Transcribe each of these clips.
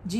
جی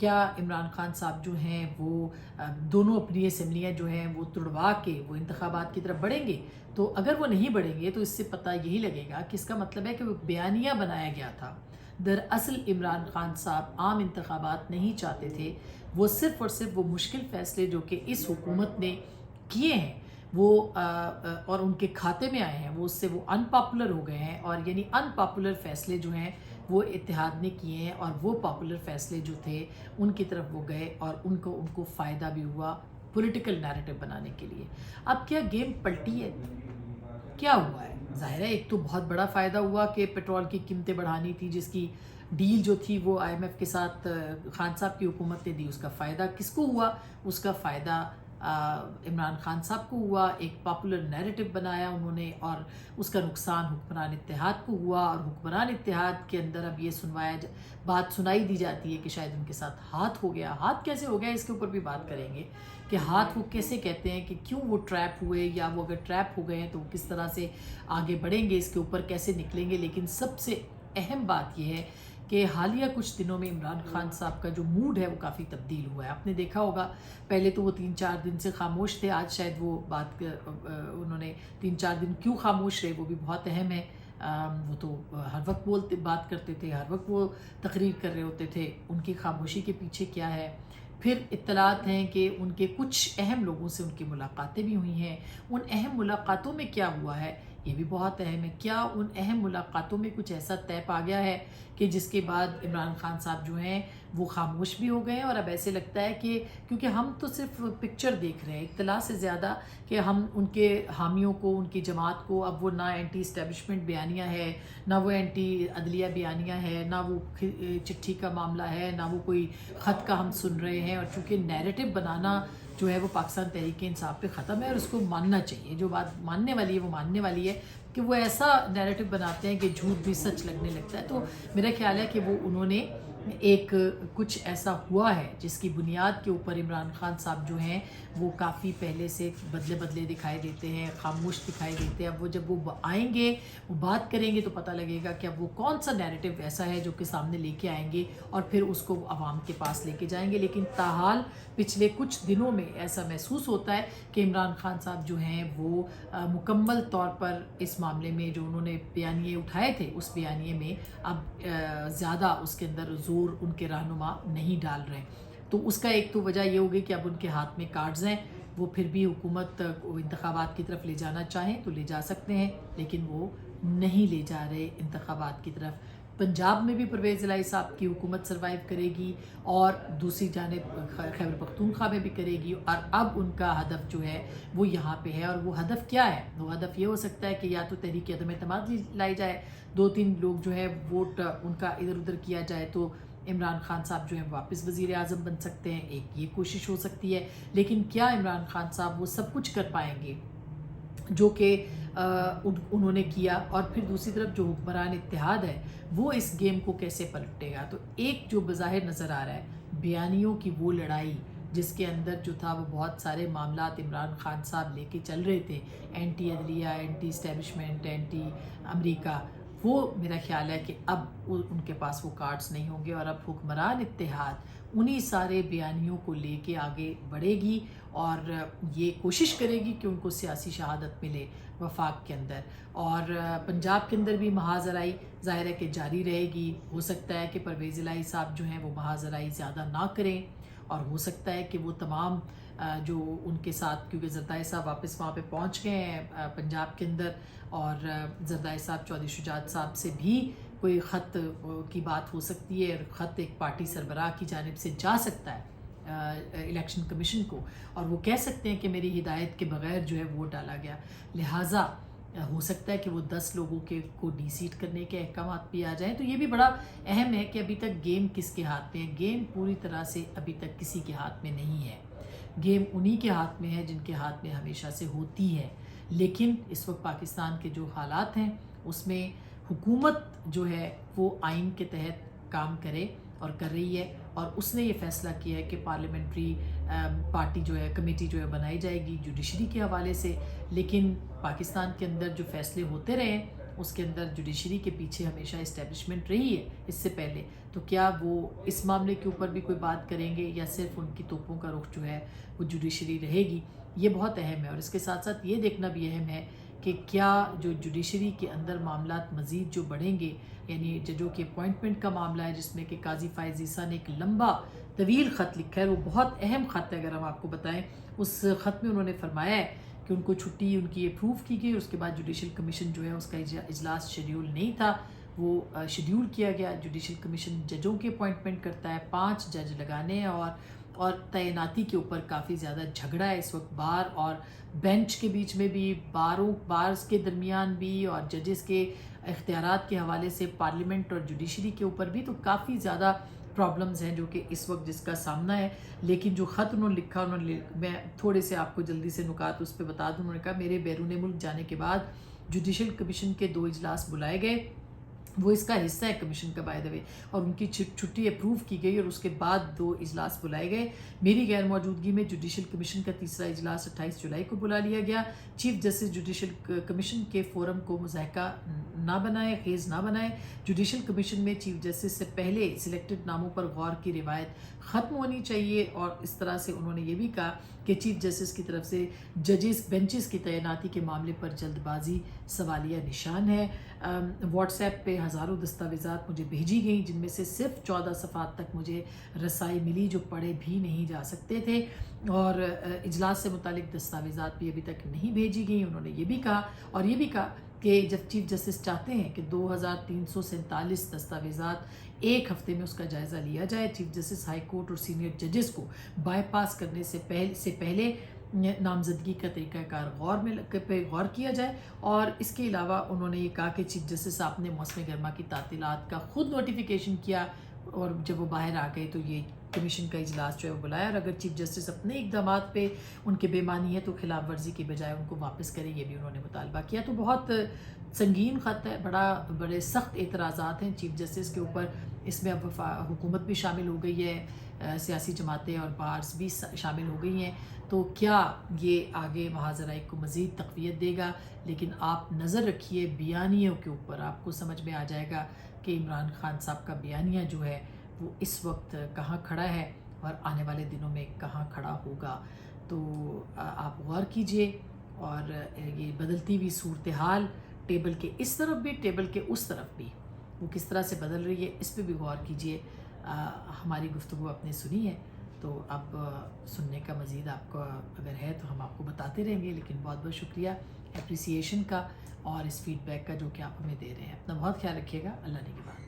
کیا عمران خان صاحب جو ہیں وہ دونوں اپنی اسمبلیاں جو ہیں وہ تڑوا کے وہ انتخابات کی طرف بڑھیں گے؟ تو اگر وہ نہیں بڑھیں گے تو اس سے پتہ یہی لگے گا کہ اس کا مطلب ہے کہ وہ بیانیہ بنایا گیا تھا. دراصل عمران خان صاحب عام انتخابات نہیں چاہتے تھے، وہ صرف اور صرف وہ مشکل فیصلے جو کہ اس حکومت نے کیے ہیں وہ اور ان کے کھاتے میں آئے ہیں، وہ اس سے وہ ان پاپولر ہو گئے ہیں، اور یعنی ان پاپولر فیصلے جو ہیں وہ اتحاد نے کیے ہیں، اور وہ پاپولر فیصلے جو تھے ان کی طرف وہ گئے اور ان کو فائدہ بھی ہوا پولیٹیکل نیریٹو بنانے کے لیے. اب کیا گیم پلٹی ہے؟ کیا ہوا ہے؟ ظاہر ہے ایک تو بہت بڑا فائدہ ہوا کہ پیٹرول کی قیمتیں بڑھانی تھی، جس کی ڈیل جو تھی وہ IMF کے ساتھ خان صاحب کی حکومت نے دی. اس کا فائدہ کس کو ہوا؟ اس کا فائدہ عمران خان صاحب کو ہوا. ایک پاپولر نیریٹو بنایا انہوں نے، اور اس کا نقصان حکمران اتحاد کو ہوا. اور حکمران اتحاد کے اندر اب یہ بات سنائی دی جاتی ہے کہ شاید ان کے ساتھ ہاتھ ہو گیا. ہاتھ کیسے ہو گیا اس کے اوپر بھی بات کریں گے کہ ہاتھ وہ کیسے کہتے ہیں، کہ کیوں وہ ٹریپ ہوئے، یا وہ اگر ٹریپ ہو گئے ہیں تو وہ کس طرح سے آگے بڑھیں گے، اس کے اوپر کیسے نکلیں گے. لیکن سب سے اہم بات یہ ہے کہ حالیہ کچھ دنوں میں عمران خان صاحب کا جو موڈ ہے وہ کافی تبدیل ہوا ہے. آپ نے دیکھا ہوگا پہلے تو وہ 3-4 دن سے خاموش تھے، آج شاید وہ انہوں نے 3-4 دن کیوں خاموش رہے وہ بھی بہت اہم ہے. وہ تو ہر وقت بات کرتے تھے، ہر وقت وہ تقریر کر رہے ہوتے تھے. ان کی خاموشی کے پیچھے کیا ہے؟ پھر اطلاعات ہیں کہ ان کے کچھ اہم لوگوں سے ان کی ملاقاتیں بھی ہوئی ہیں. ان اہم ملاقاتوں میں کیا ہوا ہے یہ بھی بہت اہم ہے. کیا ان اہم ملاقاتوں میں کچھ ایسا طے پا گیا ہے کہ جس کے بعد عمران خان صاحب جو ہیں وہ خاموش بھی ہو گئے ہیں، اور اب ایسے لگتا ہے کہ کیونکہ ہم تو صرف پکچر دیکھ رہے ہیں اطلاع سے زیادہ، کہ ہم ان کے حامیوں کو، ان کی جماعت کو، اب وہ نہ اینٹی اسٹیبلشمنٹ بیانیہ ہے، نہ وہ اینٹی عدلیہ بیانیہ ہے، نہ وہ چٹھی کا معاملہ ہے، نہ وہ کوئی خط کا ہم سن رہے ہیں. اور چونکہ نیریٹو بنانا جو ہے وہ پاکستان تحریک انصاف پہ ختم ہے، اور اس کو ماننا چاہیے. جو بات ماننے والی ہے وہ ماننے والی ہے کہ وہ ایسا نیریٹو بناتے ہیں کہ جھوٹ بھی سچ لگنے لگتا ہے. تو میرا خیال ہے کہ وہ انہوں نے ایک کچھ ایسا ہوا ہے جس کی بنیاد کے اوپر عمران خان صاحب جو ہیں وہ کافی پہلے سے بدلے دکھائی دیتے ہیں، خاموش دکھائی دیتے ہیں. اب وہ جب وہ آئیں گے، وہ بات کریں گے تو پتہ لگے گا کہ اب وہ کون سا نیریٹو ایسا ہے جو کہ سامنے لے کے آئیں گے اور پھر اس کو عوام کے پاس لے کے جائیں گے. لیکن تاحال پچھلے کچھ دنوں میں ایسا محسوس ہوتا ہے کہ عمران خان صاحب جو ہیں وہ مکمل طور پر اس معاملے میں جو انہوں نے بیانیے اٹھائے تھے اس بیانیے میں اب زیادہ اس کے اندر زور ان کے رہنما نہیں ڈال رہے. تو اس کا ایک تو وجہ یہ ہوگی کہ اب ان کے ہاتھ میں کارڈز ہیں، وہ پھر بھی حکومت انتخابات کی طرف لے جانا چاہیں تو لے جا سکتے ہیں، لیکن وہ نہیں لے جا رہے انتخابات کی طرف. پنجاب میں بھی پرویز الہی صاحب کی حکومت سروائیو کرے گی، اور دوسری جانب خیبر پختونخوا میں بھی کرے گی. اور اب ان کا ہدف جو ہے وہ یہاں پہ ہے. اور وہ ہدف کیا ہے؟ وہ ہدف یہ ہو سکتا ہے کہ یا تو تحریک عدم اعتماد لائی جائے، 2-3 لوگ جو ہے ووٹ ان کا ادھر ادھر کیا جائے تو عمران خان صاحب جو ہیں واپس وزیر اعظم بن سکتے ہیں. ایک یہ کوشش ہو سکتی ہے. لیکن کیا عمران خان صاحب وہ سب کچھ کر پائیں گے جو کہ انہوں نے کیا؟ اور پھر دوسری طرف جو حکمران اتحاد ہے وہ اس گیم کو کیسے پلٹے گا؟ تو ایک جو بظاہر نظر آ رہا ہے بیانیوں کی وہ لڑائی جس کے اندر جو تھا وہ بہت سارے معاملات عمران خان صاحب لے کے چل رہے تھے، اینٹی عدلیہ، اینٹی اسٹیبلشمنٹ، اینٹی امریکہ، وہ میرا خیال ہے کہ اب ان کے پاس وہ کارڈز نہیں ہوں گے. اور اب حکمران اتحاد انہی سارے بیانیوں کو لے کے آگے بڑھے گی اور یہ کوشش کرے گی کہ ان کو سیاسی شہادت ملے وفاق کے اندر. اور پنجاب کے اندر بھی محاذ آرائی ظاہر ہے کہ جاری رہے گی. ہو سکتا ہے کہ پرویز الہی صاحب جو ہیں وہ محاذ آرائی زیادہ نہ کریں، اور ہو سکتا ہے کہ وہ تمام جو ان کے ساتھ، کیونکہ زرداری صاحب واپس وہاں پہ پہنچ گئے ہیں پنجاب کے اندر، اور زرداری صاحب چودھری شجاعت صاحب سے بھی کوئی خط کی بات ہو سکتی ہے، اور خط ایک پارٹی سربراہ کی جانب سے جا سکتا ہے الیکشن کمیشن کو، اور وہ کہہ سکتے ہیں کہ میری ہدایت کے بغیر جو ہے ووٹ ڈالا گیا. لہٰذا ہو سکتا ہے کہ وہ 10 لوگوں کو ڈی سیٹ کرنے کے احکامات بھی آ جائیں. تو یہ بھی بڑا اہم ہے کہ ابھی تک گیم کس کے ہاتھ میں ہے. گیم پوری طرح سے ابھی تک کسی کے ہاتھ میں نہیں ہے. گیم انہی کے ہاتھ میں ہے جن کے ہاتھ میں ہمیشہ سے ہوتی ہے. لیکن اس وقت پاکستان کے جو حالات ہیں اس میں حکومت جو ہے وہ آئین کے تحت کام کرے اور کر رہی ہے، اور اس نے یہ فیصلہ کیا ہے کہ پارلیمنٹری پارٹی جو ہے، کمیٹی جو ہے بنائی جائے گی جوڈیشری کے حوالے سے. لیکن پاکستان کے اندر جو فیصلے ہوتے رہے اس کے اندر جوڈیشری کے پیچھے ہمیشہ اسٹیبلشمنٹ رہی ہے اس سے پہلے، تو کیا وہ اس معاملے کے اوپر بھی کوئی بات کریں گے یا صرف ان کی توپوں کا رخ جو ہے وہ جوڈیشری رہے گی؟ یہ بہت اہم ہے، اور اس کے ساتھ ساتھ یہ دیکھنا بھی اہم ہے کہ کیا جو جوڈیشری کے اندر معاملات مزید جو بڑھیں گے، یعنی ججوں کے اپوائنٹمنٹ کا معاملہ ہے جس میں کہ قاضی فائز عیسیٰ نے ایک لمبا طویل خط لکھا ہے، وہ بہت اہم خط ہے اگر ہم آپ کو بتائیں۔ اس خط میں انہوں نے فرمایا ہے کہ ان کو چھٹی ان کی اپروو کی گئی، اس کے بعد جوڈیشل کمیشن جو ہے اس کا اجلاس شیڈیول نہیں تھا، وہ شیڈیول کیا گیا۔ جوڈیشل کمیشن ججوں کے اپوائنٹمنٹ کرتا ہے، 5 جج لگانے اور تعیناتی کے اوپر کافی زیادہ جھگڑا ہے اس وقت، بار اور بینچ کے بیچ میں بھی، بارز کے درمیان بھی، اور ججز کے اختیارات کے حوالے سے پارلیمنٹ اور جوڈیشری کے اوپر بھی، تو کافی زیادہ پرابلمز ہیں جو کہ اس وقت جس کا سامنا ہے۔ لیکن جو خط انہوں نے لکھا، میں تھوڑے سے آپ کو جلدی سے نکات اس پہ بتا دوں۔ انہوں نے کہا میرے بیرون ملک جانے کے بعد جوڈیشل کمیشن کے 2 اجلاس بلائے گئے، وہ اس کا حصہ ہے کمیشن کا بائی دا وے، اور ان کی چھٹی اپروو کی گئی، اور اس کے بعد 2 اجلاس بلائے گئے۔ میری غیر موجودگی میں جوڈیشل کمیشن کا 3را اجلاس 28 جولائی کو بلا لیا گیا۔ چیف جسٹس جوڈیشل کمیشن کے فورم کو مضحکہ نہ بنائے، خیز نہ بنائے۔ جوڈیشل کمیشن میں چیف جسٹس سے پہلے سلیکٹڈ ناموں پر غور کی روایت ختم ہونی چاہیے، اور اس طرح سے انہوں نے یہ بھی کہا کہ چیف جسٹس کی طرف سے بینچز کی تعیناتی کے معاملے پر جلد بازی سوالیہ نشان ہے۔ واٹس ایپ پہ ہزاروں دستاویزات مجھے بھیجی گئیں، جن میں سے صرف 14 صفحات تک مجھے رسائی ملی جو پڑھے بھی نہیں جا سکتے تھے، اور اجلاس سے متعلق دستاویزات بھی ابھی تک نہیں بھیجی گئیں۔ انہوں نے یہ بھی کہا کہ جب چیف جسٹس چاہتے ہیں کہ 2347 دستاویزات ایک ہفتے میں اس کا جائزہ لیا جائے، چیف جسٹس ہائی کورٹ اور سینئر ججز کو بائی پاس کرنے سے پہلے نامزدگی کا طریقہ کار غور کیا جائے۔ اور اس کے علاوہ انہوں نے یہ کہا کہ چیف جسٹس آپ نے موسم گرما کی تعطیلات کا خود نوٹیفیکیشن کیا، اور جب وہ باہر آ گئے تو یہ کمیشن کا اجلاس جو ہے وہ بلایا، اور اگر چیف جسٹس اپنے اقدامات پہ ان کے بے معنی ہے تو خلاف ورزی کی بجائے ان کو واپس کرے، یہ بھی انہوں نے مطالبہ کیا۔ تو بہت سنگین خط ہے، بڑے سخت اعتراضات ہیں چیف جسٹس کے اوپر۔ اس میں اب حکومت بھی شامل ہو گئی ہے، سیاسی جماعتیں اور بارز بھی شامل ہو گئی ہیں، تو کیا یہ آگے محاذرائے کو مزید تقویت دے گا؟ لیکن آپ نظر رکھیے بیانیوں کے اوپر، آپ کو سمجھ میں آ جائے گا کہ عمران خان صاحب کا بیانیہ جو ہے وہ اس وقت کہاں کھڑا ہے اور آنے والے دنوں میں کہاں کھڑا ہوگا۔ تو آپ غور کیجئے، اور یہ بدلتی ہوئی صورتحال ٹیبل کے اس طرف بھی، ٹیبل کے اس طرف بھی، وہ کس طرح سے بدل رہی ہے، اس پہ بھی غور کیجئے۔ ہماری گفتگو آپ نے سنی ہے، تو اب سننے کا مزید آپ کو اگر ہے تو ہم آپ کو بتاتے رہیں گے، لیکن بہت بہت شکریہ اپریسیشن کا اور اس فیڈ بیک کا جو کہ آپ ہمیں دے رہے ہیں۔ اپنا بہت خیال رکھیے گا، اللہ نگہبان۔